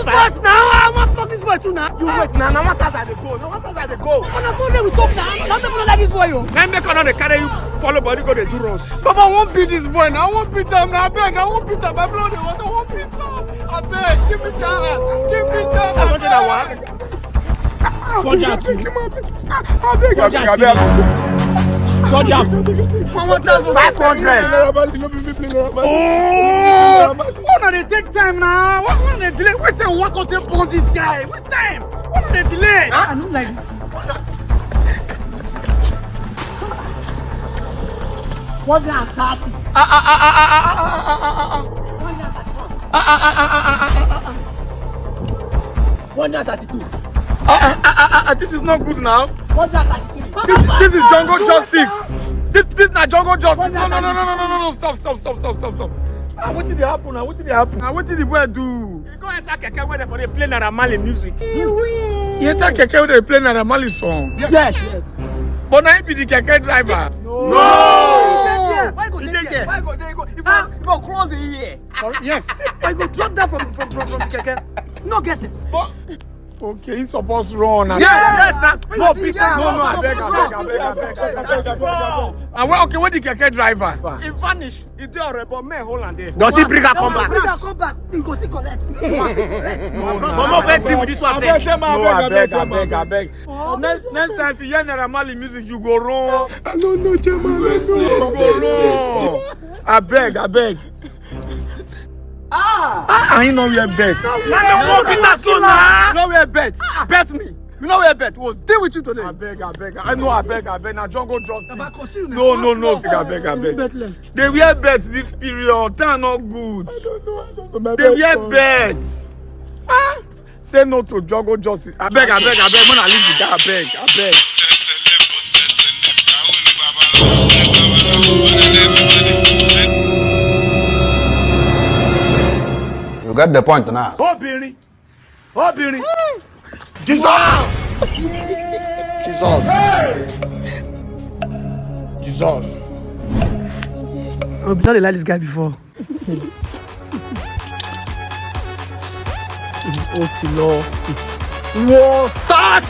Fast now, I want fuck this boy too now. You wait now, now what I dey go? Now what I dey go? On the phone we talk now. Not people like this boy yo. Then make another carry you follow body go dey do runs. Papa, I won't beat this boy now. I won't beat him now. I beg, I won't beat him. I blow the water. I won't beat him. I beg, give me chance. Give me chance. I want that one. I beg. 500. Oh, what they take time now? What they delay? Wait till work on the bond this guy. What time? What they delay? I don't like this. 130. 132. This is not good now. 133. This is Jungle Justice. This not Jungle Justice. No. Stop. What did they happen now? What did the boy do? You go enter keke where they for the play Naira Marley music. He enter keke where they play Naira Marley song. Yes. But now he be the keke driver. No. Why go there? Why go there? If I cross the year. Yes. Why go drop that from the keke? No guesses. But okay, he's supposed to run. Yes. No, Peter. No, I beg. And well, okay, what the keke driver? He vanish. He dey already, but man hold on there. Does he bring her come back? Come back. He go still collect. No, wait deal with this one first. I beg. Next time if you hear Naira Marley music, you go wrong. I don't know, Chairman. You go wrong. I beg. I know where bet. You know where bet. Bet me. You know where bet. We'll deal with you today. I beg. I know I beg. Now Jungle Justice. No, I beg. They wear bets this period. They're not good. I don't know. They wear bets. Say no to Jungle Justice. I beg. When I leave the guy, I beg. You got the point now. Obìnrin. Jesus. I've not like this guy before. Oh, Tilo. War start.